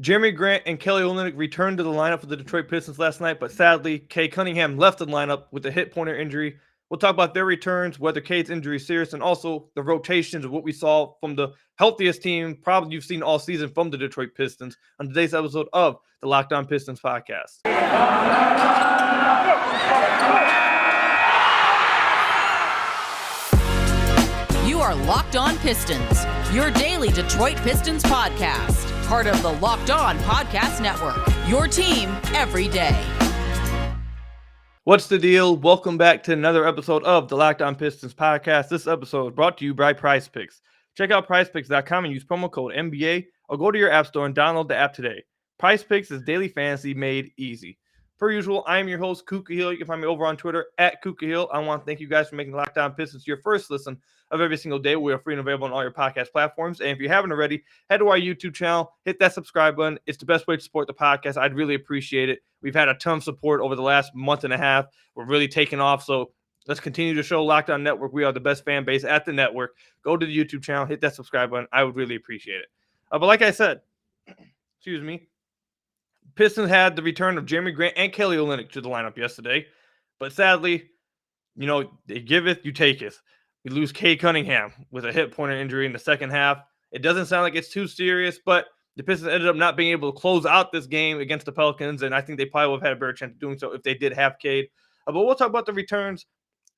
Jerami Grant and Kelly Olynyk returned to the lineup for the Detroit Pistons last night, but sadly, Cade Cunningham left the lineup with a hip pointer injury. We'll talk about their returns, whether Cade's injury is serious, and also the rotations of what we saw from the healthiest team probably you've seen all season from the Detroit Pistons on today's episode of the Locked On Pistons podcast. You are Locked On Pistons, your daily Detroit Pistons podcast. Part of the Locked On Podcast Network, your team every day. What's the deal? Welcome back to another episode of the Locked On Pistons podcast. This episode is brought to you by PrizePicks. Check out PrizePicks.com and use promo code NBA or go to your app store and download the app today. PrizePicks is daily fantasy made easy. Per usual, I am your host, Kuka Hill. You can find me over on Twitter at Kuka Hill. I want to thank you guys for making Locked On Pistons your first listen of every single day. We are free and available on all your podcast platforms. And if you haven't already, head to our YouTube channel, hit that subscribe button. It's the best way to support the podcast. I'd really appreciate it. We've had a ton of support over the last month and a half. We're really taking off. So let's continue to show Locked On Network. We are the best fan base at the network. Go to the YouTube channel, hit that subscribe button. I would really appreciate it. But like I said, excuse me, Pistons had the return of Jerami Grant and Kelly Olynyk to the lineup yesterday. But sadly, they giveth, you taketh. We lose Cade Cunningham with a hip pointer injury in the second half. It doesn't sound like it's too serious, but the Pistons ended up not being able to close out this game against the Pelicans, and I think they probably would have had a better chance of doing so if they did have Cade. But we'll talk about the returns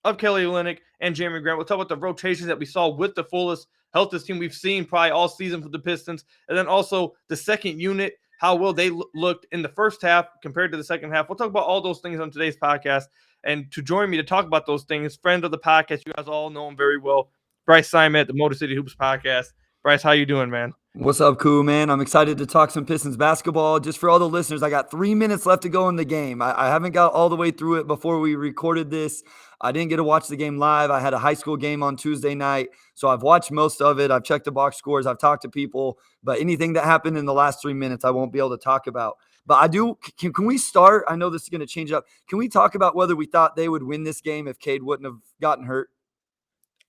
of Kelly Olynyk and Jerami Grant. We'll talk about the rotations that we saw with the fullest, healthiest team we've seen probably all season for the Pistons, and then also the second unit, how well they looked in the first half compared to the second half. We'll talk about all those things on today's podcast. And to join me to talk about those things, friend of the podcast, you guys all know him very well, Bryce Simon at the Motor City Hoops podcast. Bryce, how you doing, man? What's up, cool, man? I'm excited to talk some Pistons basketball. Just for all the listeners, I got 3 minutes left to go in the game. I haven't got all the way through it before we recorded this. I didn't get to watch the game live. I had a high school game on Tuesday night, so I've watched most of it. I've checked the box scores. I've talked to people, but anything that happened in the last 3 minutes, I won't be able to talk about. But I do. Can we start? I know this is going to change up. Can we talk about whether we thought they would win this game if Cade wouldn't have gotten hurt?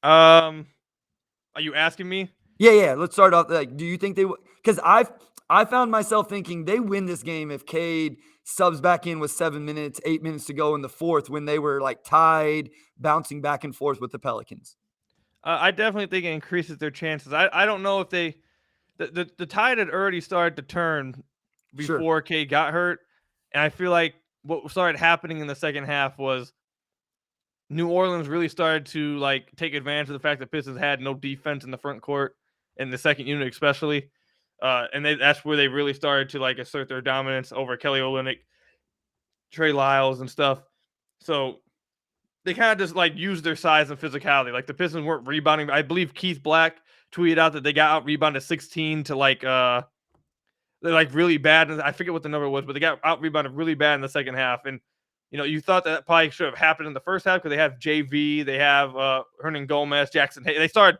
Are you asking me? Yeah. Let's start off. Do you think they would? Because I found myself thinking they win this game if Cade subs back in with 8 minutes to go in the fourth when they were like tied, bouncing back and forth with the Pelicans. I definitely think it increases their chances. I don't know if the tide had already started to turn before Cade got hurt, and I feel like what started happening in the second half was New Orleans really started to take advantage of the fact that Pistons had no defense in the front court, in the second unit especially. And that's where they really started to assert their dominance over Kelly Olynyk, Trey Lyles, and stuff. So they kind of just used their size and physicality. The Pistons weren't rebounding. I believe Keith Black tweeted out that they got out rebounded 16 to they're really bad. I forget what the number was, but they got out rebounded really bad in the second half. And you thought that probably should have happened in the first half because they have JV, they have Hernan Gomez, Jackson Hayes. They started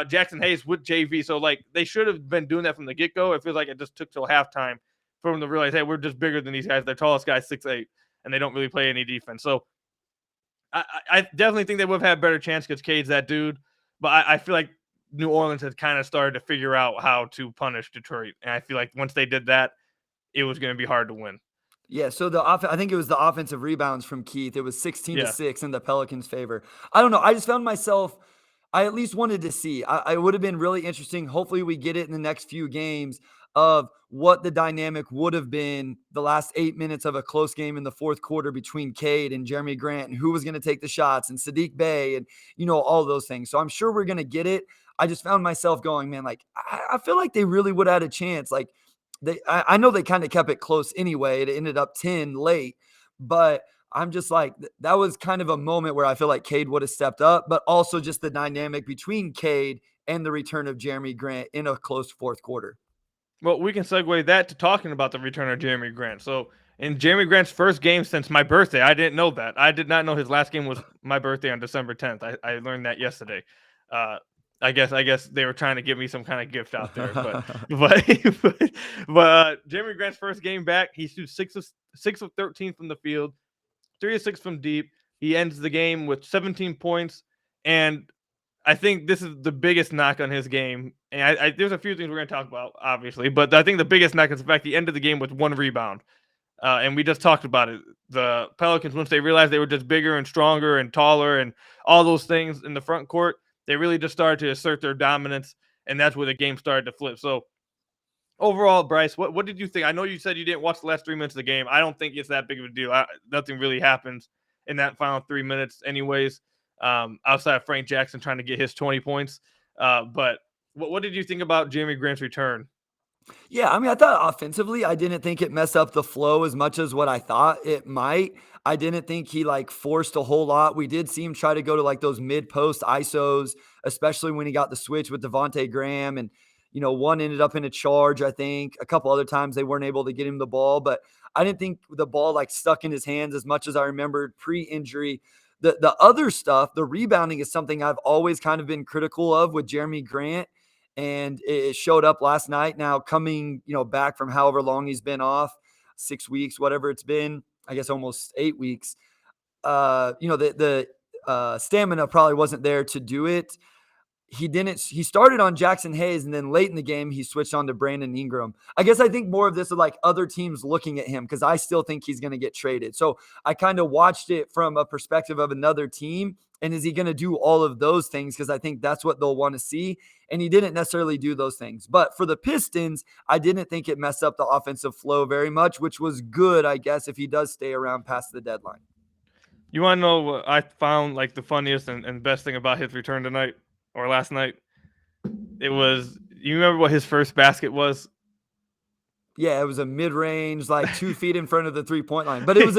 Jackson Hayes with JV. So they should have been doing that from the get-go. It feels like it just took till halftime for them to realize, hey, we're just bigger than these guys. Their tallest guy's 6'8", and they don't really play any defense. So I definitely think they would have had a better chance because Cade's that dude. But I feel like New Orleans had kind of started to figure out how to punish Detroit. And I feel like once they did that, it was going to be hard to win. Yeah, so I think it was the offensive rebounds from Keith. It was 16-6 in the Pelicans' favor. I don't know. I just found myself, I at least wanted to see. I would have been really interesting. Hopefully we get it in the next few games of what the dynamic would have been the last 8 minutes of a close game in the fourth quarter between Cade and Jerami Grant and who was going to take the shots and Sadiq Bey and, all those things. So I'm sure we're going to get it. I just found myself going, man, I feel like they really would have had a chance. I know they kind of kept it close anyway. It ended up 10 late, but I'm just that was kind of a moment where I feel like Cade would have stepped up, but also just the dynamic between Cade and the return of Jerami Grant in a close fourth quarter. Well, we can segue that to talking about the return of Jerami Grant. So in Jerami Grant's first game since my birthday, I didn't know that. I did not know his last game was my birthday on December 10th. I learned that yesterday. I guess they were trying to give me some kind of gift out there, but Jerami Grant's first game back, he shoots 6 of 13 from the field, 3 of 6 from deep. He ends the game with 17 points, and I think this is the biggest knock on his game. And there's a few things we're going to talk about, obviously, but I think the biggest knock is the fact he ended the game with 1 rebound. And we just talked about it. The Pelicans, once they realized they were just bigger and stronger and taller and all those things in the front court, they really just started to assert their dominance, and that's where the game started to flip. So overall, Bryce, what did you think? I know you said you didn't watch the last 3 minutes of the game. I don't think it's that big of a deal. Nothing really happens in that final 3 minutes anyways, outside of Frank Jackson trying to get his 20 points. But what did you think about Jerami Grant's return? Yeah, I mean, I thought offensively, I didn't think it messed up the flow as much as what I thought it might. I didn't think he like forced a whole lot. We did see him try to go to like those mid-post ISOs, especially when he got the switch with Devontae Graham. And, one ended up in a charge, I think. A couple other times they weren't able to get him the ball, but I didn't think the ball like stuck in his hands as much as I remembered pre-injury. The other stuff, the rebounding is something I've always kind of been critical of with Jerami Grant. And it showed up last night. Now coming, back from however long he's been off, 6 weeks, whatever it's been, I guess almost 8 weeks. The stamina probably wasn't there to do it. He started on Jackson Hayes, and then late in the game, he switched on to Brandon Ingram. I guess I think more of this is like other teams looking at him because I still think he's going to get traded. So I kind of watched it from a perspective of another team. And is he going to do all of those things? Because I think that's what they'll want to see. And he didn't necessarily do those things. But for the Pistons, I didn't think it messed up the offensive flow very much, which was good, I guess, if he does stay around past the deadline. You want to know what I found like the funniest and best thing about his return tonight or last night? It was, you remember what his first basket was? Yeah, it was a mid-range, like 2 feet in front of the 3-point line. But it was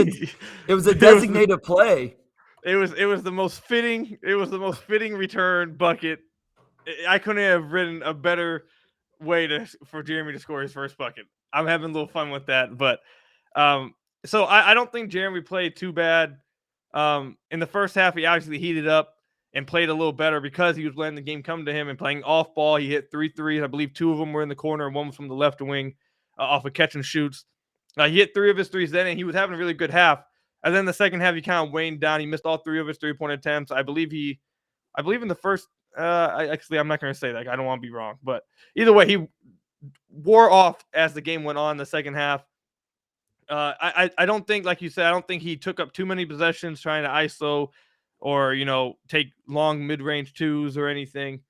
a designated play. It was the most fitting. It was the most fitting return bucket. I couldn't have written a better way for Jerami to score his first bucket. I'm having a little fun with that, but so I don't think Jerami played too bad. In the first half, he obviously heated up and played a little better because he was letting the game come to him and playing off ball. He hit 3 threes. I believe 2 of them were in the corner and 1 was from the left wing off of catch and shoots. He hit 3 of his threes then, and he was having a really good half. And then the second half, he kind of waned down. He missed all 3 of his 3-point attempts. I believe in the first. Actually, I'm not going to say that. I don't want to be wrong. But either way, he wore off as the game went on in the second half. I don't think, like you said, I don't think he took up too many possessions trying to ISO or take long mid-range twos or anything.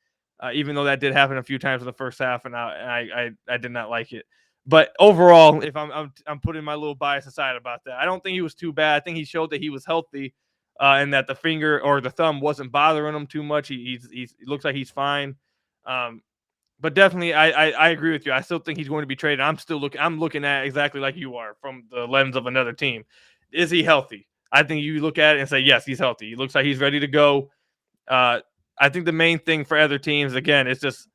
Even though that did happen a few times in the first half, and I did not like it. But overall, if I'm putting my little bias aside about that, I don't think he was too bad. I think he showed that he was healthy, and that the finger or the thumb wasn't bothering him too much. He looks like he's fine. But definitely, I agree with you. I still think he's going to be traded. I'm looking at exactly like you are from the lens of another team. Is he healthy? I think you look at it and say, yes, he's healthy. He looks like he's ready to go. I think the main thing for other teams, again, is just,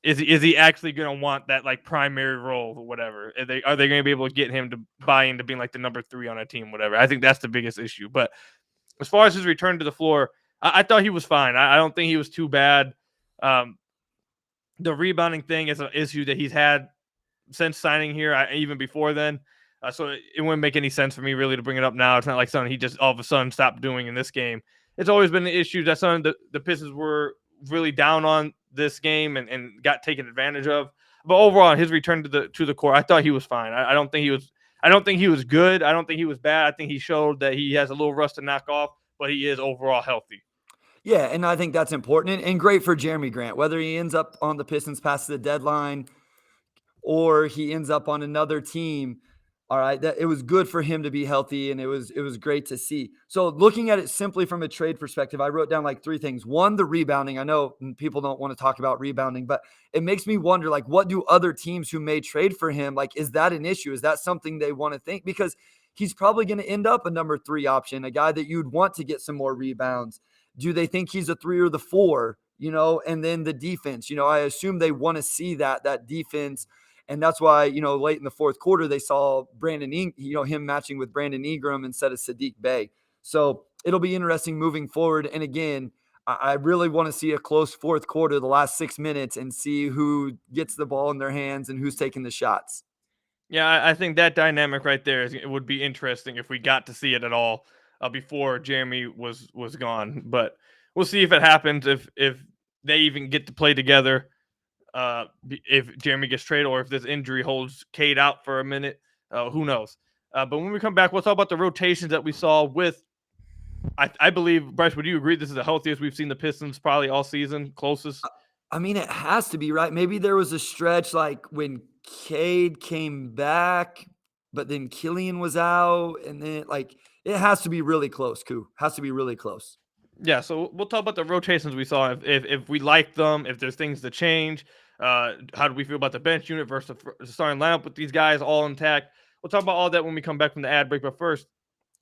is he actually going to want that like primary role or whatever? Are they going to be able to get him to buy into being like the number 3 on a team, whatever? I think that's the biggest issue. But as far as his return to the floor, I thought he was fine. I don't think he was too bad. The rebounding thing is an issue that he's had since signing here, even before then. So it wouldn't make any sense for me really to bring it up now. It's not like something he just all of a sudden stopped doing in this game. It's always been an issue that something the Pistons were really down on this game and got taken advantage of. But overall, his return to the court, I thought he was fine. I don't think he was good. I don't think he was bad. I think he showed that he has a little rust to knock off, but he is overall healthy. Yeah, and I think that's important and great for Jerami Grant, whether he ends up on the Pistons past the deadline or he ends up on another team. All right, it was good for him to be healthy, and it was great to see. So looking at it simply from a trade perspective, I wrote down like 3 things. 1, the rebounding. I know people don't want to talk about rebounding, but it makes me wonder, like, what do other teams who may trade for him, like, is that an issue? Is that something they want to think? Because he's probably going to end up a number 3 option, a guy that you'd want to get some more rebounds. Do they think he's a 3 or the 4? And then the defense. I assume they want to see that defense. And that's why, late in the fourth quarter, they saw him matching with Brandon Ingram instead of Sadiq Bey. So it'll be interesting moving forward. And again, I really want to see a close fourth quarter, the last 6 minutes, and see who gets the ball in their hands and who's taking the shots. Yeah, I think that dynamic right there it would be interesting if we got to see it at all before Jerami was gone. But we'll see if it happens, if they even get to play together, if Jerami gets traded or if this injury holds Cade out for a minute. Who knows? But when we come back, we'll talk about the rotations that we saw with, I believe, Bryce, would you agree this is the healthiest we've seen the Pistons probably all season, closest? I mean, it has to be, right? Maybe there was a stretch like when Cade came back, but then Killian was out, and then like it has to be really close, Koo. Has to be really close. Yeah, so we'll talk about the rotations we saw, if we like them, if there's things to change. How do we feel about the bench unit versus the starting lineup with these guys all intact? We'll talk about all that when we come back from the ad break. But first,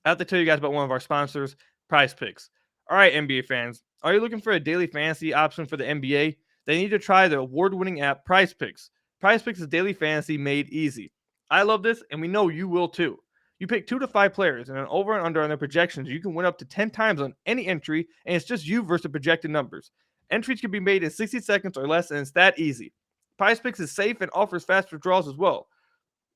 I have to tell you guys about one of our sponsors, PrizePicks. All right, NBA fans, are you looking for a daily fantasy option for the NBA? They need to try the award-winning app PrizePicks. PrizePicks is daily fantasy made easy. I love this, and we know you will too. You pick 2 to 5 players and an over and under on their projections. You can win up to 10 times on any entry, and it's just you versus the projected numbers. Entries can be made in 60 seconds or less, and it's that easy. PrizePicks is safe and offers fast withdrawals as well.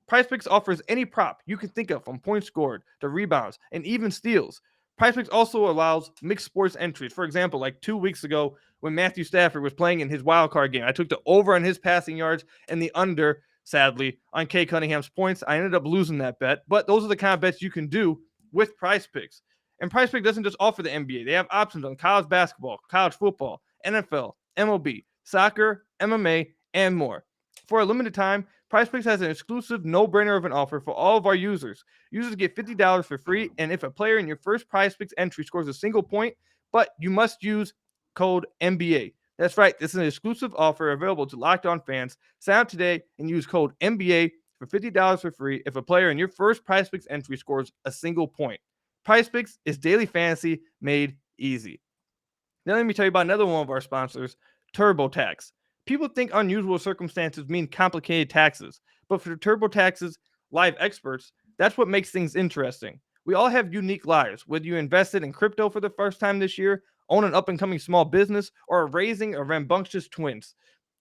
PrizePicks offers any prop you can think of, from points scored to rebounds and even steals. PrizePicks also allows mixed sports entries. For example, like 2 weeks ago when Matthew Stafford was playing in his wild card game, I took the over on his passing yards and the under, sadly, on Kay Cunningham's points. I ended up losing that bet, but those are the kind of bets you can do with PrizePicks. And PrizePicks doesn't just offer the NBA. They have options on college basketball, college football, NFL, MLB, soccer, MMA, and more. For a limited time, PrizePicks has an exclusive no-brainer of an offer for all of our users. Users get $50 for free, and if a player in your first PrizePicks entry scores a single point, but you must use code NBA. That's right, this is an exclusive offer available to Locked On fans. Sign up today and use code NBA for $50 for free if a player in your first PrizePicks entry scores a single point. PrizePicks is daily fantasy made easy. Now let me tell you about another one of our sponsors, TurboTax. People think unusual circumstances mean complicated taxes, but for TurboTax's live experts, that's what makes things interesting. We all have unique lives, whether you invested in crypto for the first time this year, own an up-and-coming small business, or are raising a rambunctious twins.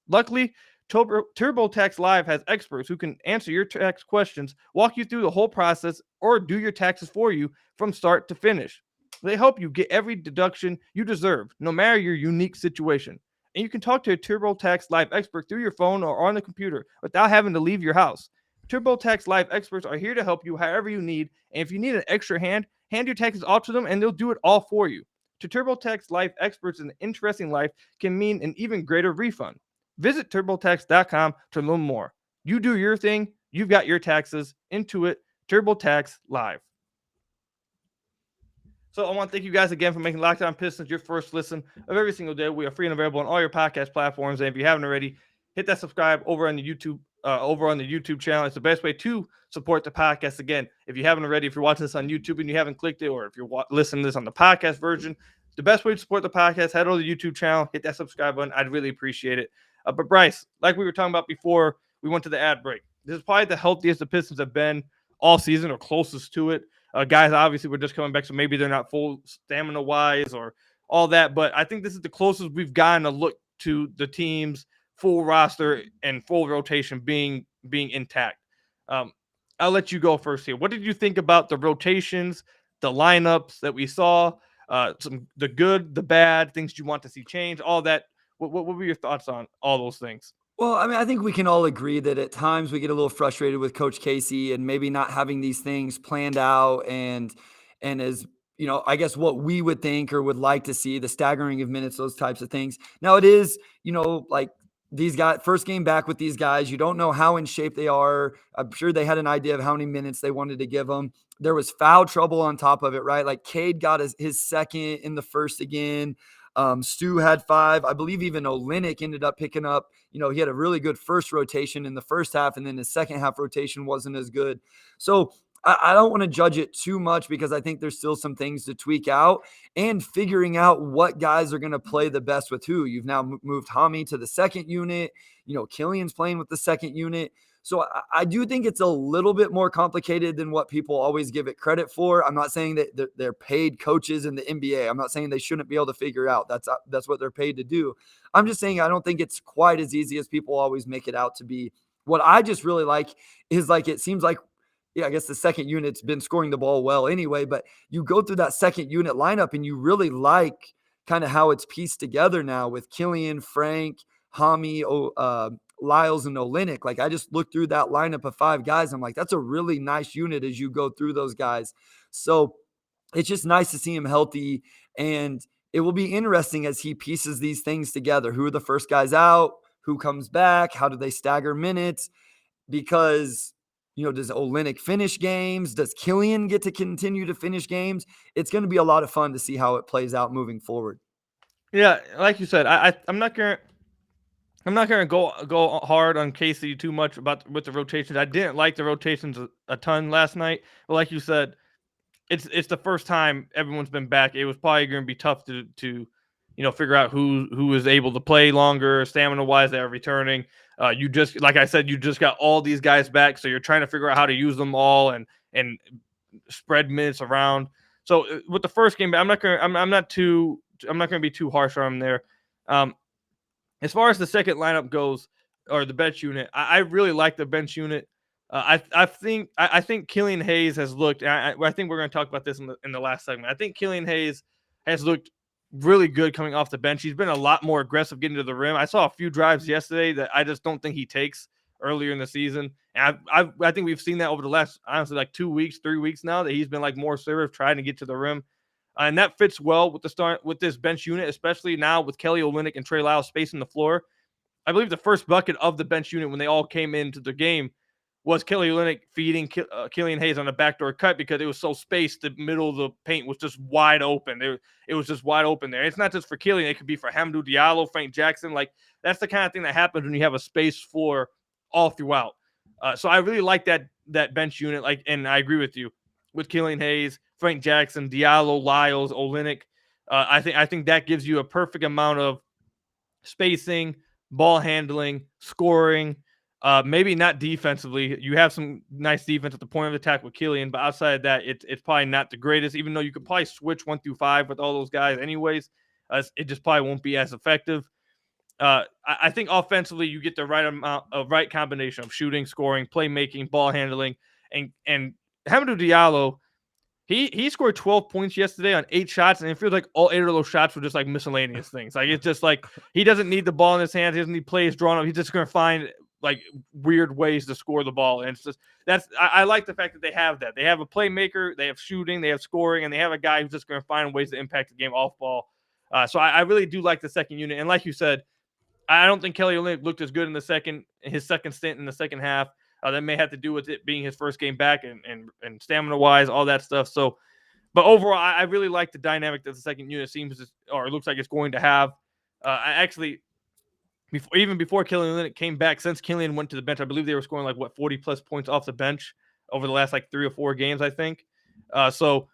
Luckily, TurboTax Live has experts who can answer your tax questions, walk you through the whole process, or do your taxes for you from start to finish. They help you get every deduction you deserve, no matter your unique situation. And you can talk to a TurboTax Live expert through your phone or on the computer without having to leave your house. TurboTax Live experts are here to help you however you need, and if you need an extra hand your taxes off to them and they'll do it all for you. To TurboTax Live experts, an interesting life can mean an even greater refund. Visit TurboTax.com to learn more. You do your thing, you've got your taxes, into it, TurboTax Live. So I want to thank you guys again for making Locked On Pistons your first listen of every single day. We are free and available on all your podcast platforms. And if you haven't already, hit that subscribe over on the YouTube channel. It's the best way to support the podcast. Again, if you haven't already, if you're watching this on YouTube and you haven't clicked it, or if you're listening to this on the podcast version, the best way to support the podcast, head over to the YouTube channel, hit that subscribe button. I'd really appreciate it. But Bryce, like we were talking about before we went to the ad break, this is probably the healthiest the Pistons have been all season, or closest to it. Guys, obviously, we're just coming back, so maybe they're not full stamina-wise or all that, but I think this is the closest we've gotten a look to the team's full roster and full rotation being intact. I'll let you go first here. What did you think about the rotations, the lineups that we saw, the good, the bad, things you want to see change, all that? What were your thoughts on all those things? Well, I mean, I think we can all agree that at times we get a little frustrated with Coach Casey and maybe not having these things planned out and as you know, I guess what we would think or would like to see, the staggering of minutes, those types of things. Now it is, like these guys, first game back with these guys, you don't know how in shape they are. I'm sure they had an idea of how many minutes they wanted to give them. There was foul trouble on top of it, right? Like Cade got his second in the first again. Stu had 5. I believe even Olynyk ended up picking up, he had a really good first rotation in the first half, and then his second half rotation wasn't as good. So I don't want to judge it too much because I think there's still some things to tweak out and figuring out what guys are going to play the best with who. You've now moved Hami to the second unit. Killian's playing with the second unit. So I do think it's a little bit more complicated than what people always give it credit for. I'm not saying that they're paid coaches in the NBA. I'm not saying they shouldn't be able to figure it out. That's what they're paid to do. I'm just saying I don't think it's quite as easy as people always make it out to be. What I just really like is it seems like, I guess the second unit's been scoring the ball well anyway, but you go through that second unit lineup and you really like kind of how it's pieced together now with Killian, Frank, Hami, Lyles, and Olynyk. Like, I just looked through that lineup of 5 guys. I'm like, that's a really nice unit as you go through those guys. So it's just nice to see him healthy, and it will be interesting as he pieces these things together. Who are the first guys out? Who comes back? How do they stagger minutes? Because, does Olynyk finish games? Does Killian get to continue to finish games? It's going to be a lot of fun to see how it plays out moving forward. Yeah, like you said, I'm not gonna go hard on Casey too much with the rotations. I didn't like the rotations a ton last night, but like you said, it's the first time everyone's been back. It was probably going to be tough to figure out who is able to play longer, stamina wise. They're returning. You just, like I said, you just got all these guys back, so you're trying to figure out how to use them all and spread minutes around. So with the first game, I'm not going to be too harsh on him there. As far as the second lineup goes, or the bench unit, I really like the bench unit. I think Killian Hayes has looked. I think we're going to talk about this in the last segment. I think Killian Hayes has looked really good coming off the bench. He's been a lot more aggressive getting to the rim. I saw a few drives yesterday that I just don't think he takes earlier in the season. And I think we've seen that over the last, honestly, like 2 weeks, 3 weeks now, that he's been like more assertive trying to get to the rim. And that fits well with this bench unit, especially now with Kelly Olynyk and Trey Lyles spacing the floor. I believe the first bucket of the bench unit when they all came into the game was Kelly Olynyk feeding Killian Hayes on a backdoor cut because it was so spaced. The middle of the paint was just wide open. It was just wide open there. It's not just for Killian. It could be for Hamidou Diallo, Frank Jackson. Like, that's the kind of thing that happens when you have a spaced floor all throughout. So I really like that bench unit. Like, and I agree with you with Killian Hayes, Frank Jackson, Diallo, Lyles, Olynyk. I think that gives you a perfect amount of spacing, ball handling, scoring. Maybe not defensively. You have some nice defense at the point of attack with Killian, but outside of that, it's probably not the greatest, even though you could probably switch 1 through 5 with all those guys anyways. It just probably won't be as effective. I think offensively, you get the right combination of shooting, scoring, playmaking, ball handling, and Hamidou Diallo. He scored 12 points yesterday on 8 shots, and it feels like all 8 of those shots were just like miscellaneous things. Like, it's just like he doesn't need the ball in his hands. He doesn't need plays drawn up. He's just going to find like weird ways to score the ball. And it's just I like the fact that they have that. They have a playmaker, they have shooting, they have scoring, and they have a guy who's just going to find ways to impact the game off ball. So I really do like the second unit. And like you said, I don't think Kelly Olynyk looked as good in his second stint in the second half. That may have to do with it being his first game back and stamina wise, all that stuff. So, but overall, I really like the dynamic that the second unit looks like it's going to have. I actually, before Killian Olynyk came back, since Killian went to the bench, I believe they were scoring 40 plus points off the bench over the last 3 or 4 games, I think. So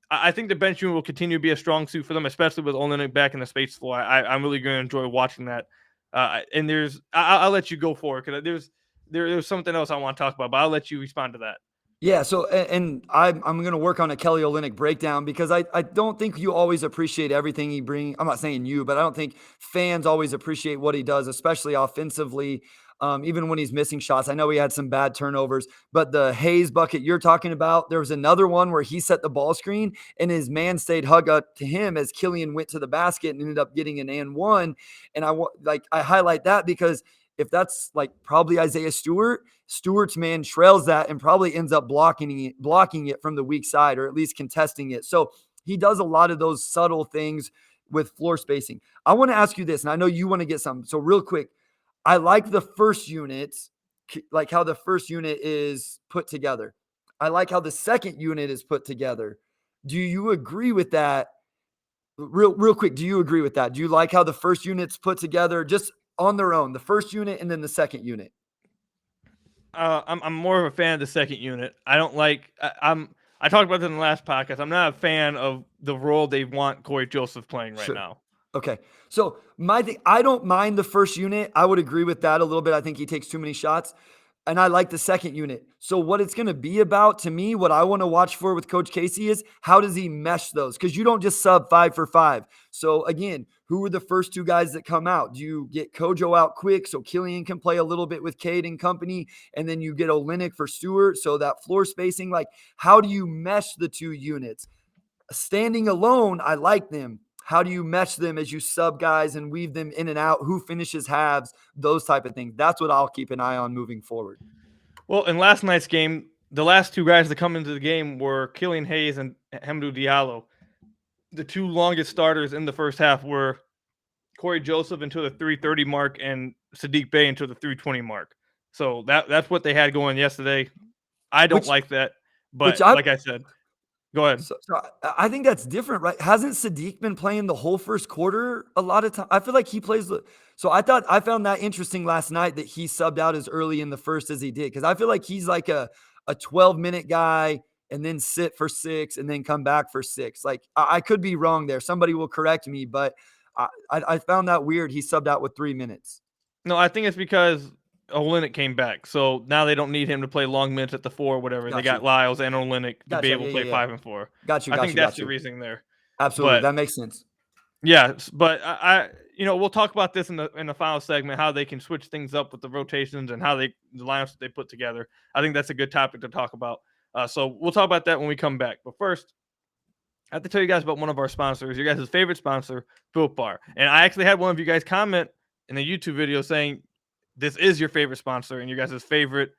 I think the bench unit will continue to be a strong suit for them, especially with Olynyk back in the space floor. I'm really going to enjoy watching that. And I'll let you go for it because there's something else I want to talk about, but I'll let you respond to that. Yeah, so and I'm going to work on a Kelly Olynyk breakdown because I don't think you always appreciate everything he brings. I'm not saying you, but I don't think fans always appreciate what he does, especially offensively, even when he's missing shots. I know he had some bad turnovers, but the Hayes bucket you're talking about, there was another one where he set the ball screen and his man stayed hugged up to him as Killian went to the basket and ended up getting an and one. And I highlight that because if that's probably Isaiah Stewart's man trails that and probably ends up blocking it from the weak side, or at least contesting it. So he does a lot of those subtle things with floor spacing. I want to ask you this, and I know you want to get something. So real quick, I like the first unit, like how the first unit is put together. I like how the second unit is put together. Do you agree with that? Real quick, do you agree with that? Do you like how the first unit's put together just on their own, the first unit and then the second unit? I'm more of a fan of the second unit. I don't like. I talked about this in the last podcast. I'm not a fan of the role they want Corey Joseph playing right now. Okay, so my thing, I don't mind the first unit. I would agree with that a little bit. I think he takes too many shots. And I like the second unit. So what it's going to be about, to me, what I want to watch for with Coach Casey is how does he mesh those? Because you don't just sub 5 for 5. So again, who are the first 2 guys that come out? Do you get Kojo out quick so Killian can play a little bit with Cade and company? And then you get Olynyk for Stewart. So that floor spacing, how do you mesh the 2 units? Standing alone, I like them. How do you mesh them as you sub guys and weave them in and out? Who finishes halves? Those type of things. That's what I'll keep an eye on moving forward. Well, in last night's game, the last two guys that come into the game were Killian Hayes and Hamidou Diallo. The two longest starters in the first half were Corey Joseph until the 3:30 mark and Sadiq Bey until the 3:20 mark. So that's what they had going yesterday. I don't like that, but like I said, go ahead. So I think that's different, right? Hasn't Sadiq been playing the whole first quarter a lot of time? I feel like he plays. So I found that interesting last night that he subbed out as early in the first as he did, because I feel like he's like a 12-minute guy and then sit for 6 and then come back for 6. Like I could be wrong there. Somebody will correct me, but I found that weird. He subbed out with 3 minutes. No, I think it's because Olynyk came back, so now they don't need him to play long minutes at the 4 or whatever. They got Lyles and Olynyk to be able to play 5 and 4. I think that's the reasoning there. Absolutely, that makes sense. Yeah, but I we'll talk about this in the final segment, how they can switch things up with the rotations and how the lineups they put together. I think that's a good topic to talk about. So we'll talk about that when we come back. But first, I have to tell you guys about one of our sponsors, your guys' favorite sponsor, Built Bar. And I actually had one of you guys comment in a YouTube video saying this is your favorite sponsor and your guys' favorite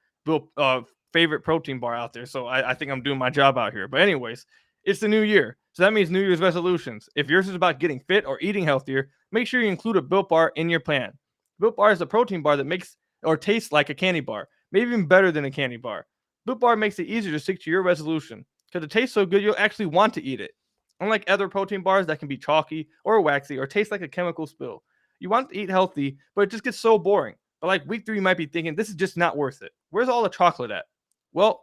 protein bar out there. So I think I'm doing my job out here. But anyways, it's the new year. So that means New Year's resolutions. If yours is about getting fit or eating healthier, make sure you include a Built Bar in your plan. Built Bar is a protein bar that makes or tastes like a candy bar, maybe even better than a candy bar. Built Bar makes it easier to stick to your resolution because it tastes so good you'll actually want to eat it. Unlike other protein bars that can be chalky or waxy or taste like a chemical spill. You want to eat healthy, but it just gets so boring. But like week 3, you might be thinking, this is just not worth it. Where's all the chocolate at? Well,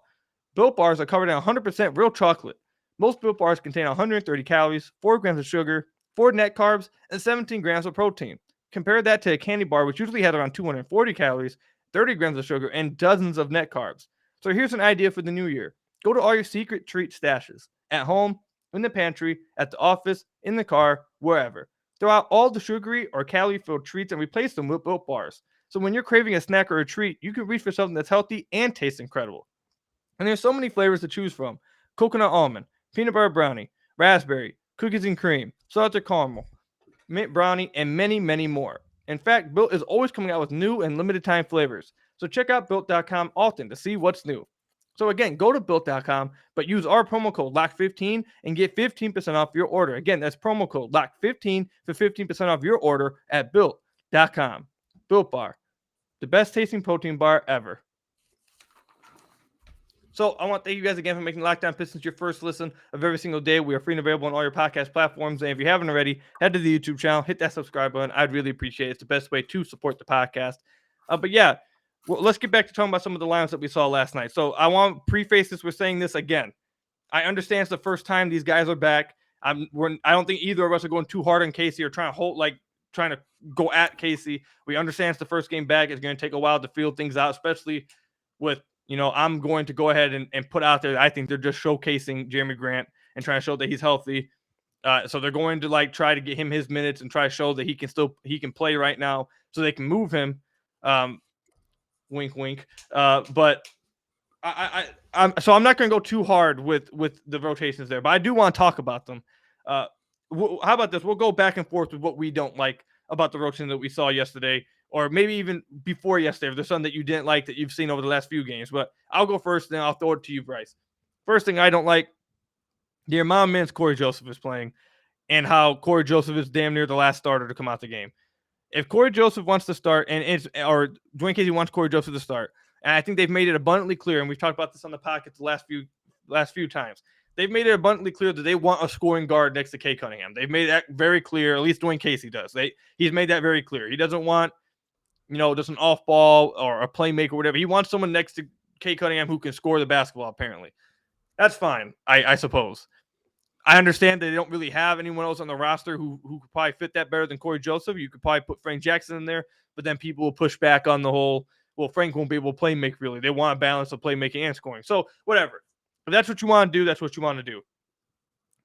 Built Bars are covered in 100% real chocolate. Most Built Bars contain 130 calories, 4 grams of sugar, 4 net carbs, and 17 grams of protein. Compare that to a candy bar, which usually has around 240 calories, 30 grams of sugar, and dozens of net carbs. So here's an idea for the new year. Go to all your secret treat stashes. At home, in the pantry, at the office, in the car, wherever. Throw out all the sugary or calorie-filled treats and replace them with Built Bars. So when you're craving a snack or a treat, you can reach for something that's healthy and tastes incredible. And there's so many flavors to choose from. Coconut almond, peanut butter brownie, raspberry, cookies and cream, salted caramel, mint brownie, and many, many more. In fact, Built is always coming out with new and limited time flavors. So check out Built.com often to see what's new. So again, go to Built.com, but use our promo code LOCK15 and get 15% off your order. Again, that's promo code LOCK15 for 15% off your order at Built.com. Built Bar, the best tasting protein bar ever. So I want to thank you guys again for making Locked On Pistons your first listen of every single day. We are free and available on all your podcast platforms. And if you haven't already, head to the YouTube channel, hit that subscribe button. I'd really appreciate it. It's the best way to support the podcast. But yeah, well, let's get back to talking about some of the lineups that we saw last night. So I want to preface this with saying this again. I understand it's the first time these guys are back. I don't think either of us are going too hard on Casey or trying to go at Casey. We understand it's the first game back. It's going to take a while to feel things out, especially with, I'm going to go ahead and put out there. I think they're just showcasing Jerami Grant and trying to show that he's healthy. So they're going to try to get him his minutes and try to show that he can play right now so they can move him. Wink, wink. But I'm not going to go too hard with the rotations there, but I do want to talk about them. How about this? We'll go back and forth with what we don't like about the rotation that we saw yesterday, or maybe even before yesterday, if there's something that you didn't like that you've seen over the last few games. But I'll go first, then I'll throw it to you, Bryce. First thing I don't like, the amount of minutes Corey Joseph is playing and how Corey Joseph is damn near the last starter to come out the game. If Corey Joseph wants to start, or Dwayne Casey wants Corey Joseph to start, and I think they've made it abundantly clear, and we've talked about this on the podcast the last few times, they've made it abundantly clear that they want a scoring guard next to Kay Cunningham. They've made that very clear, at least Dwayne Casey does. He's made that very clear. He doesn't want, just an off ball or a playmaker or whatever. He wants someone next to Kay Cunningham who can score the basketball, apparently. That's fine, I suppose. I understand that they don't really have anyone else on the roster who could probably fit that better than Corey Joseph. You could probably put Frank Jackson in there, but then people will push back on the whole, well, Frank won't be able to play make really. They want a balance of playmaking and scoring. So whatever. If that's what you want to do, that's what you want to do.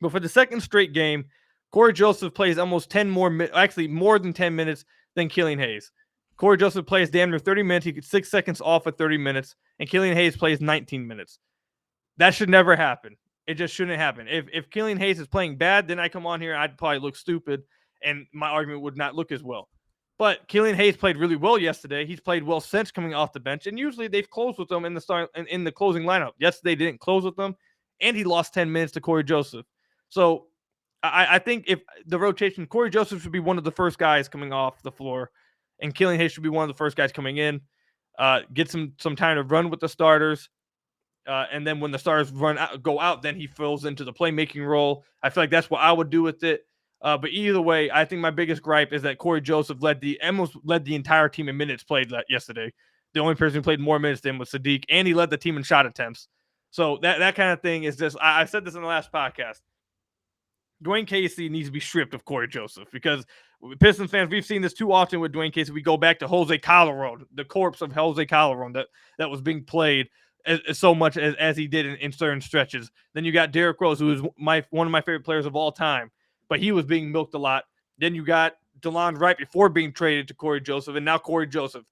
But for the second straight game, Corey Joseph plays almost more than 10 minutes than Killian Hayes. Corey Joseph plays damn near 30 minutes. He gets 6 seconds off at 30 minutes, and Killian Hayes plays 19 minutes. That should never happen. It just shouldn't happen. If Killian Hayes is playing bad, then I come on here and I'd probably look stupid and my argument would not look as well. But Killian Hayes played really well yesterday. He's played well since coming off the bench, and usually they've closed with them in the closing lineup. Yesterday didn't close with them, and he lost 10 minutes to Corey Joseph. So I think if the rotation, Corey Joseph should be one of the first guys coming off the floor, and Killian Hayes should be one of the first guys coming in. Get some time to run with the starters. And then when the stars go out, then he fills into the playmaking role. I feel like that's what I would do with it. But either way, I think my biggest gripe is that Corey Joseph almost led the entire team in minutes played yesterday. The only person who played more minutes than was Sadiq, and he led the team in shot attempts. So that kind of thing is just, I said this in the last podcast. Dwayne Casey needs to be stripped of Corey Joseph because Pistons fans, we've seen this too often with Dwayne Casey. We go back to Jose Calderon, the corpse of Jose Calderon that was being played as so much as he did in certain stretches. Then you got Derrick Rose, who is one of my favorite players of all time, but he was being milked a lot. Then you got DeLon Wright before being traded to Corey Joseph, and now Corey Joseph.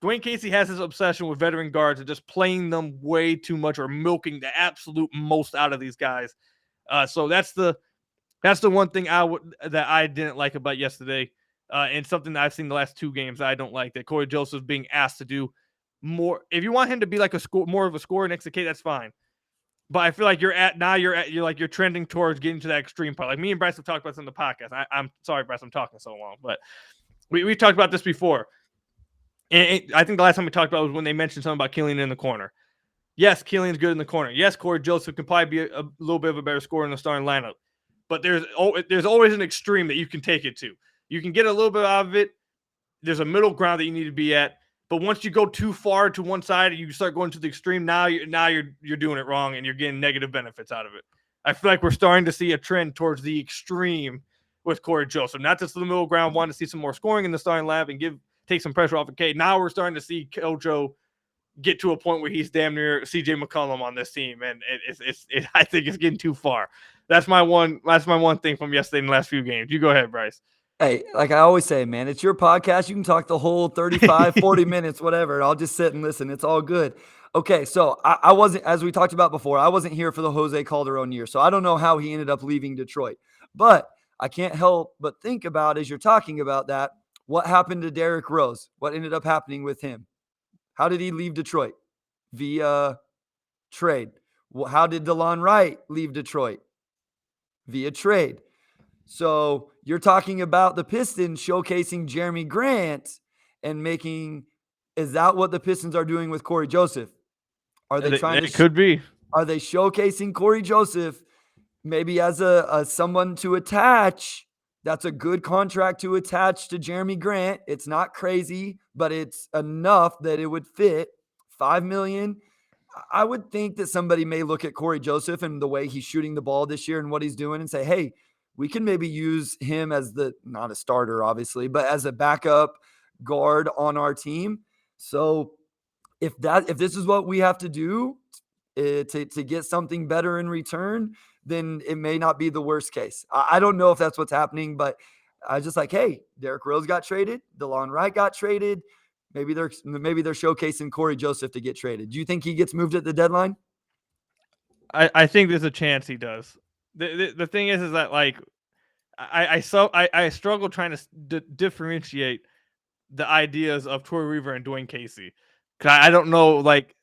Dwayne Casey has his obsession with veteran guards and just playing them way too much or milking the absolute most out of these guys. So that's the one thing that I didn't like about yesterday, and something that I've seen the last two games that I don't like, that Corey Joseph being asked to do more. If you want him to be like more of a scorer next to K, that's fine. But I feel like you're trending towards getting to that extreme part. Like me and Bryce have talked about this on the podcast. I'm sorry, Bryce, I'm talking so long, but we've talked about this before. And I think the last time we talked about it was when they mentioned something about Killian in the corner. Yes, Killian's good in the corner. Yes, Corey Joseph can probably be a little bit of a better scorer in the starting lineup. But there's always an extreme that you can take it to. You can get a little bit out of it. There's a middle ground that you need to be at. But once you go too far to one side and you start going to the extreme, now you're doing it wrong and you're getting negative benefits out of it. I feel like we're starting to see a trend towards the extreme with Corey Joseph. Not just the middle ground, wanting to see some more scoring in the starting lab and take some pressure off of K. Now we're starting to see Kojo get to a point where he's damn near CJ McCollum on this team, and I think it's getting too far. That's my one thing from yesterday in the last few games. You go ahead, Bryce. Hey, like I always say, man, it's your podcast. You can talk the whole 35, 40 minutes, whatever. I'll just sit and listen. It's all good. Okay, so I wasn't, as we talked about before, I wasn't here for the Jose Calderon year, so I don't know how he ended up leaving Detroit. But I can't help but think about, as you're talking about that, what happened to Derrick Rose? What ended up happening with him? How did he leave Detroit? Via trade. Well, how did DeLon Wright leave Detroit? Via trade. So you're talking about the Pistons showcasing Jerami Grant and is that what the Pistons are doing with Corey Joseph? Are they trying to? It could be. Are they showcasing Corey Joseph maybe as a someone to attach? That's a good contract to attach to Jerami Grant. It's not crazy, but it's enough that it would fit. $5 million. I would think that somebody may look at Corey Joseph and the way he's shooting the ball this year and what he's doing and say, hey, we can maybe use him as not a starter, obviously, but as a backup guard on our team. So if this is what we have to do to get something better in return, then it may not be the worst case. I don't know if that's what's happening, but I was just like, hey, Derrick Rose got traded. DeLon Wright got traded. Maybe they're showcasing Corey Joseph to get traded. Do you think he gets moved at the deadline? I think there's a chance he does. The thing is that, like, I struggle trying to differentiate the ideas of Troy Weaver and Dwayne Casey. Cause I don't know, like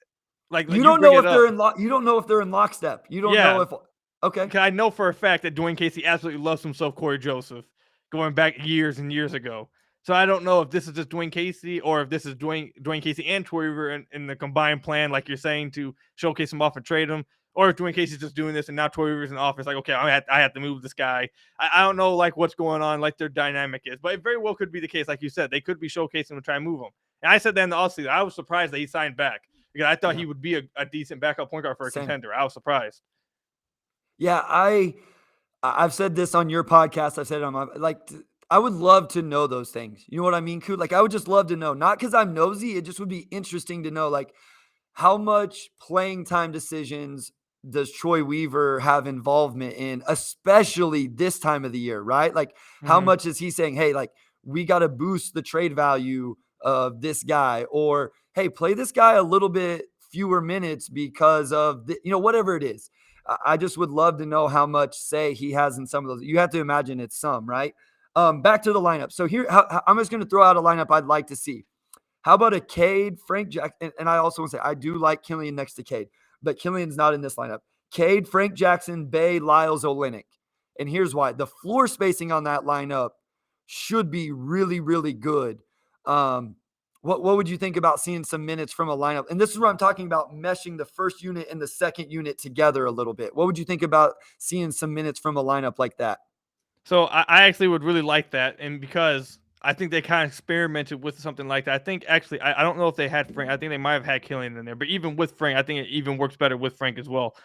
you don't know if they're you don't know if they're in lockstep. You don't know if. Okay. I know for a fact that Dwayne Casey absolutely loves himself Corey Joseph going back years and years ago. So I don't know if this is just Dwayne Casey or if this is Dwayne Casey and Troy Weaver in the combined plan, like you're saying, to showcase him off and trade him, or if Dwayne Casey's just doing this and now Troy Weaver's in the office, like, okay, I have to move this guy. I don't know, like, what's going on, like their dynamic is, but it very well could be the case, like you said. They could be showcasing him to try and move him. And I said that in the offseason. I was surprised that he signed back because I thought he would be a decent backup point guard for a contender. I was surprised. Yeah, I've said this on your podcast. I've said it on my, I would love to know those things. You know what I mean, Coot? Like, I would just love to know, not because I'm nosy. It just would be interesting to know, like, how much playing time decisions does Troy Weaver have involvement in, especially this time of the year, right? Like, how much is he saying, hey, like, we got to boost the trade value of this guy, or, hey, play this guy a little bit fewer minutes because of whatever it is. I just would love to know how much say he has in some of those. You have to imagine it's some, right? Back to the lineup. So here, I'm just going to throw out a lineup I'd like to see. How about a Cade, Frank Jackson? And I also want to say I do like Killian next to Cade, but Killian's not in this lineup. Cade, Frank Jackson, Bey, Lyles, Olynyk. And here's why. The floor spacing on that lineup should be really, really good. What would you think about seeing some minutes from a lineup? And this is where I'm talking about meshing the first unit and the second unit together a little bit. What would you think about seeing some minutes from a lineup like that? So I actually would really like that, and because I think they kind of experimented with something like that. I think actually, I don't know if they had Frank. I think they might have had Killian in there, but even with Frank, I think it even works better with Frank as well.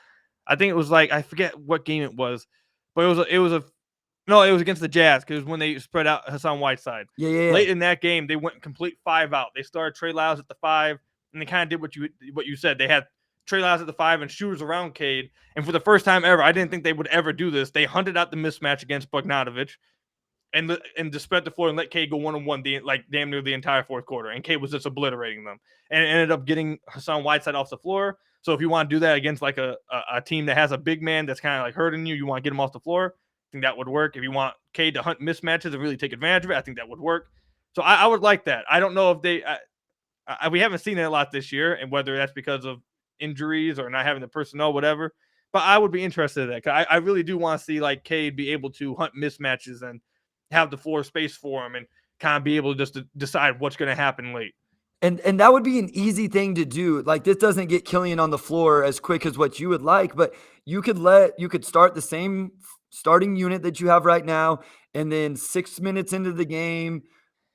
I think it was like, I forget what game it was, but it was against the Jazz, because when they spread out Hassan Whiteside. Yeah. Late in that game, they went complete 5 out. They started Trey Lyles at the 5, and they kind of did what you said. They had Trey Lyles at the 5 and shooters around Cade. And for the first time ever, I didn't think they would ever do this. They hunted out the mismatch against Bogdanovic and just spread the floor and let Cade go 1-on-1 like damn near the entire fourth quarter. And Cade was just obliterating them, and it ended up getting Hassan Whiteside off the floor. So if you want to do that against like a team that has a big man that's kind of like hurting you want to get him off the floor, I think that would work. If you want Cade to hunt mismatches and really take advantage of it, I think that would work. So I would like that. I don't know if we haven't seen it a lot this year, and whether that's because of injuries or not having the personnel, whatever. But I would be interested in that, because I really do want to see like Cade be able to hunt mismatches and have the floor space for him, and kind of be able to just to decide what's going to happen late. And that would be an easy thing to do. Like, this doesn't get Killian on the floor as quick as what you would like, but you could start the same starting unit that you have right now, and then 6 minutes into the game,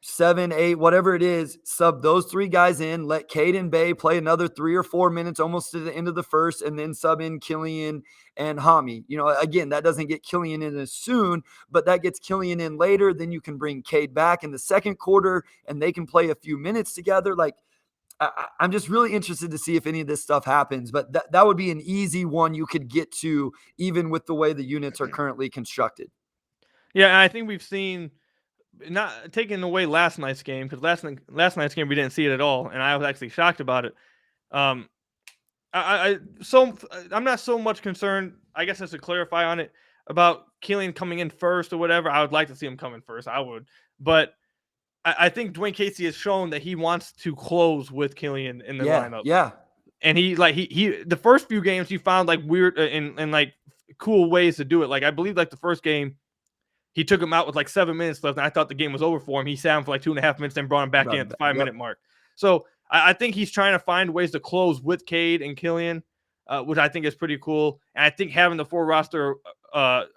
7, 8, whatever it is, sub those 3 guys in, let Cade and Bey play another 3 or 4 minutes almost to the end of the first, and then sub in Killian and Hami. Again, that doesn't get Killian in as soon, but that gets Killian in later. Then you can bring Cade back in the second quarter, and they can play a few minutes together. Like, I'm just really interested to see if any of this stuff happens, but that would be an easy one you could get to, even with the way the units are currently constructed. Yeah, I think we've seen, not taking away last night's game, because last night's game we didn't see it at all, and I was actually shocked about it. I'm not so much concerned, I guess, just to clarify on it, about Killian coming in first or whatever. I would like to see him come in first. I would, but I think Dwayne Casey has shown that he wants to close with Killian in the lineup. Yeah. And he the first few games he found like weird and like cool ways to do it. Like, I believe like the first game, he took him out with like 7 minutes left, and I thought the game was over for him. He sat him for like 2.5 minutes, then brought him back in at the 5-minute mark. So I think he's trying to find ways to close with Cade and Killian, which I think is pretty cool. And I think having the 4 roster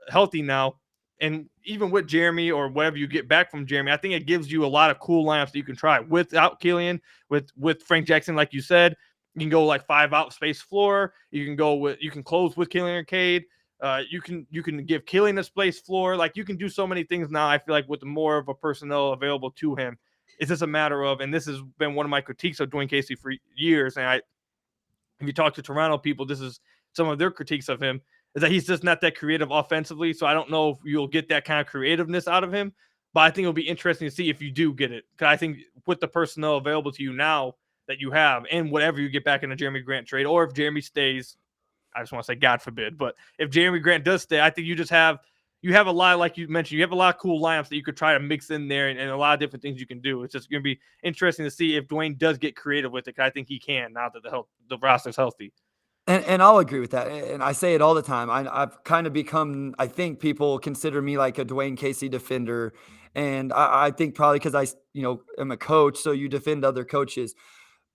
healthy now, and even with Jerami or whatever you get back from Jerami, I think it gives you a lot of cool lineups that you can try without Killian, with Frank Jackson, like you said. You can go like 5 out space floor. You can close with Killian or Cade. You can give Killian a space floor. Like, you can do so many things now, I feel like, with more of a personnel available to him. It's just a matter of, and this has been one of my critiques of Dwayne Casey for years, and if you talk to Toronto people, this is some of their critiques of him, is that he's just not that creative offensively. So I don't know if you'll get that kind of creativeness out of him, but I think it'll be interesting to see if you do get it. Because I think with the personnel available to you now that you have, and whatever you get back in a Jerami Grant trade, or if Jerami stays, I just want to say God forbid, but if Jerami Grant does stay, I think you have a lot, like you mentioned, you have a lot of cool lineups that you could try to mix in there, and a lot of different things you can do. It's just going to be interesting to see if Dwayne does get creative with it, because I think he can, now that the roster's healthy. And I'll agree with that. And I say it all the time. I've kind of become, I think people consider me like a Dwayne Casey defender. And I think probably because I am a coach, so you defend other coaches.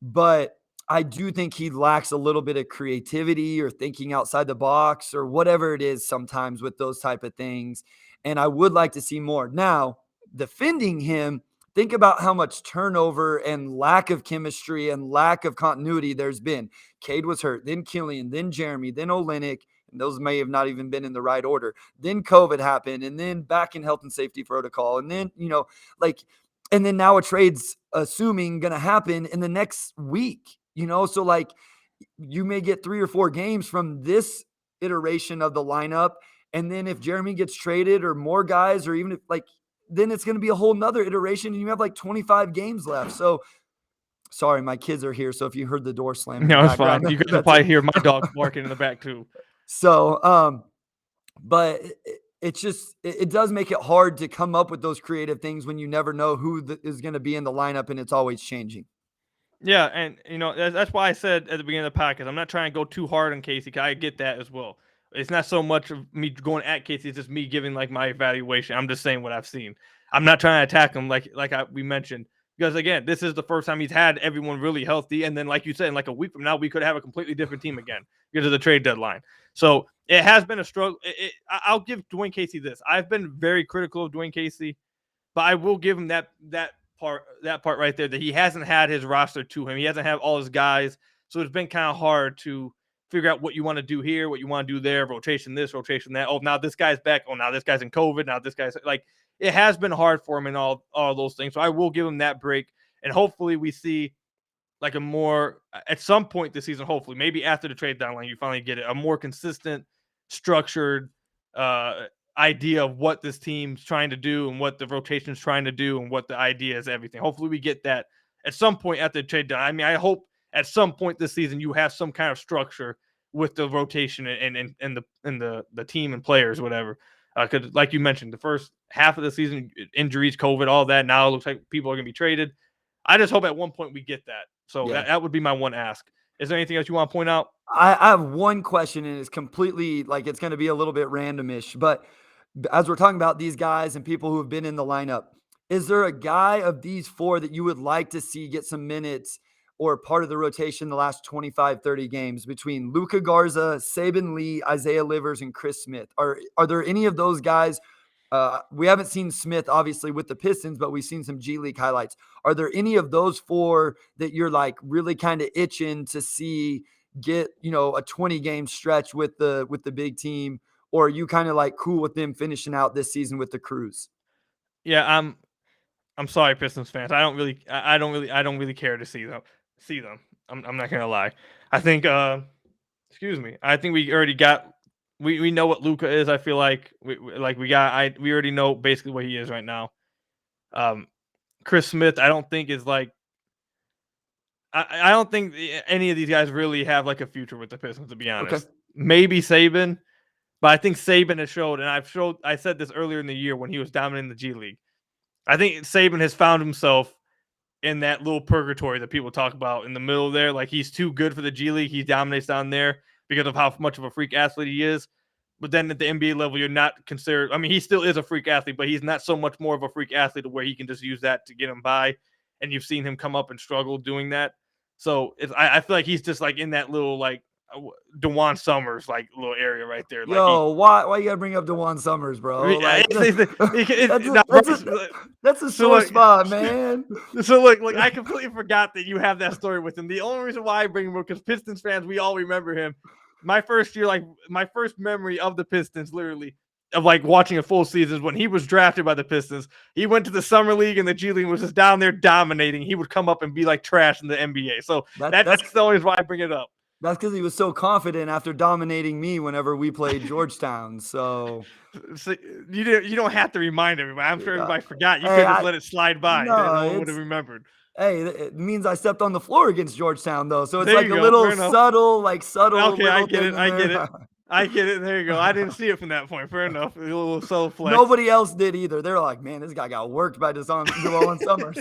But I do think he lacks a little bit of creativity or thinking outside the box or whatever it is sometimes with those type of things. And I would like to see more. Now, defending him, think about how much turnover and lack of chemistry and lack of continuity there's been. Cade was hurt, then Killian, then Jerami, then Olynyk. And those may have not even been in the right order. Then COVID happened, and then back in health and safety protocol. And then, and then now a trade's assuming going to happen in the next week. So like, you may get 3 or 4 games from this iteration of the lineup. And then if Jerami gets traded, or more guys, or even if then it's going to be a whole nother iteration, and you have like 25 games left. So Sorry, my kids are here, so if you heard the door slam in No, the it's fine. background, You guys will that's probably it. hear my dog barking in the back too. So, but it's just it does make it hard to come up with those creative things when you never know who is going to be in the lineup and it's always changing. Yeah, and that's why I said at the beginning of the podcast, I'm not trying to go too hard on Casey. 'Cause I get that as well. It's not so much of me going at Casey; it's just me giving like my evaluation. I'm just saying what I've seen. I'm not trying to attack him we mentioned, because again, this is the first time he's had everyone really healthy, and then like you said, in like a week from now, we could have a completely different team again because of the trade deadline. So it has been a struggle. I'll give Dwayne Casey this. I've been very critical of Dwayne Casey, but I will give him that part right there, that he hasn't had his roster to him. He hasn't had all his guys. So it's been kind of hard to figure out what you want to do here, what you want to do there, rotation this, rotation that. Oh, now this guy's back. Oh, now this guy's in COVID. Now this guy's like, it has been hard for him in all those things. So I will give him that break. And hopefully we see like a more, at some point this season, hopefully, maybe after the trade deadline, you finally get it, a more consistent, structured idea of what this team's trying to do and what the rotation's trying to do and what the idea is, everything. Hopefully we get that at some point after the trade deadline. I mean, I hope at some point this season you have some kind of structure with the rotation and the team and players, whatever. Because like you mentioned, the first half of the season, injuries, COVID, all that. Now it looks like people are going to be traded. I just hope at one point we get that. So that would be my one ask. Is there anything else you want to point out? I have one question, and it's completely like it's going to be a little bit randomish. But as we're talking about these guys and people who have been in the lineup, is there a guy of these four that you would like to see get some minutes or part of the rotation the last 25, 30 games between Luka Garza, Saban Lee, Isaiah Livers, and Chris Smith? Are there any of those guys? We haven't seen Smith, obviously, with the Pistons, but we've seen some G League highlights. Are there any of those four that you're like really kind of itching to see get, a 20-game stretch with the big team? Or are you kind of like cool with them finishing out this season with the cruise? Yeah, I'm sorry, Pistons fans. I don't really care to see them. I'm not gonna lie. I think I think we already got. We know what Luka is. I feel like we already know basically what he is right now. Chris Smith, I don't think is like. I don't think any of these guys really have like a future with the Pistons, to be honest. Okay. Maybe Saban, but I think Saban has showed, and I said this earlier in the year when he was dominating the G League. I think Saban has found himself in that little purgatory that people talk about in the middle there. Like, he's too good for the G League. He dominates down there because of how much of a freak athlete he is. But then at the NBA level, you're not considered. I mean, he still is a freak athlete, but he's not so much more of a freak athlete to where he can just use that to get him by. And you've seen him come up and struggle doing that. So I feel like he's just like in that little like DeJuan Summers like little area right there. Yo, why you gotta bring up DeJuan Summers, bro? Like, that's a sore spot, man. So look, I completely forgot that you have that story with him. The only reason why I bring him up, because Pistons fans, we all remember him. My first year, like my first memory of the Pistons, literally, of like watching a full season, is when he was drafted by the Pistons. He went to the summer league and the G League, was just down there dominating. He would come up and be like trash in the NBA. So that's the only reason why I bring it up. That's because he was so confident after dominating me whenever we played Georgetown. So you don't have to remind everybody. I'm sure everybody forgot. You could just let it slide by. No one would have remembered. Hey, it means I stepped on the floor against Georgetown, though. So it's like a little subtle. Okay, I get it. I get it. There you go. I didn't see it from that point. Fair enough. A little subtle flex. Nobody else did either. They're like, man, this guy got worked by DeJuan Summers.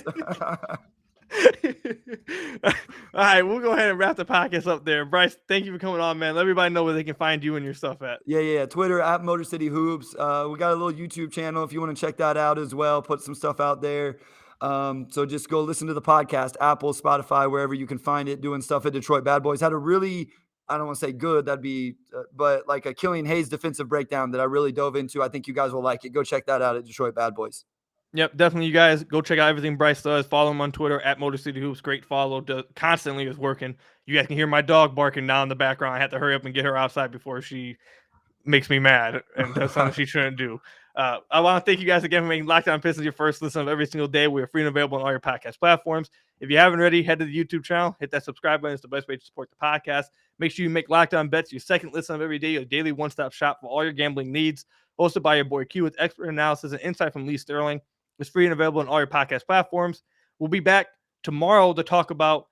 All right, we'll go ahead and wrap the podcast up there. Bryce, thank you for coming on, man. Let everybody know where they can find you and your stuff at. Yeah. Twitter at Motor City Hoops. We got a little YouTube channel if you want to check that out as well. Put some stuff out there. So just go listen to the podcast, Apple, Spotify, wherever you can find it. Doing stuff at Detroit Bad Boys. Had a really, I don't want to say good, that'd be, but like a Killian Hayes defensive breakdown that I really dove into. I think you guys will like it. Go check that out at Detroit Bad Boys. Yep, definitely. You guys go check out everything Bryce does. Follow him on Twitter at Motor City Hoops. Great follow. Constantly is working. You guys can hear my dog barking now in the background. I had to hurry up and get her outside before she makes me mad and does something she shouldn't do. I want to thank you guys again for making Locked On Pistons your first listen of every single day. We are free and available on all your podcast platforms. If you haven't already, head to the YouTube channel. Hit that subscribe button. It's the best way to support the podcast. Make sure you make Locked On Bets your second listen of every day, your daily one-stop shop for all your gambling needs. Hosted by your boy Q with expert analysis and insight from Lee Sterling. It's free and available on all your podcast platforms. We'll be back tomorrow to talk about.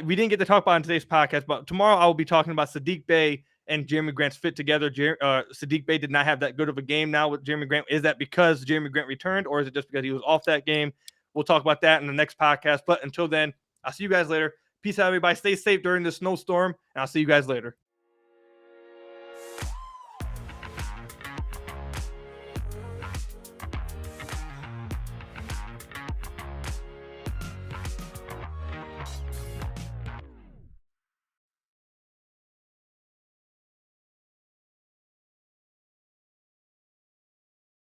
We didn't get to talk about it in today's podcast, but tomorrow I will be talking about Saddiq Bey and Jerami Grant's fit together. Saddiq Bey did not have that good of a game now with Jerami Grant. Is that because Jerami Grant returned, or is it just because he was off that game? We'll talk about that in the next podcast. But until then, I'll see you guys later. Peace out, everybody. Stay safe during this snowstorm, and I'll see you guys later.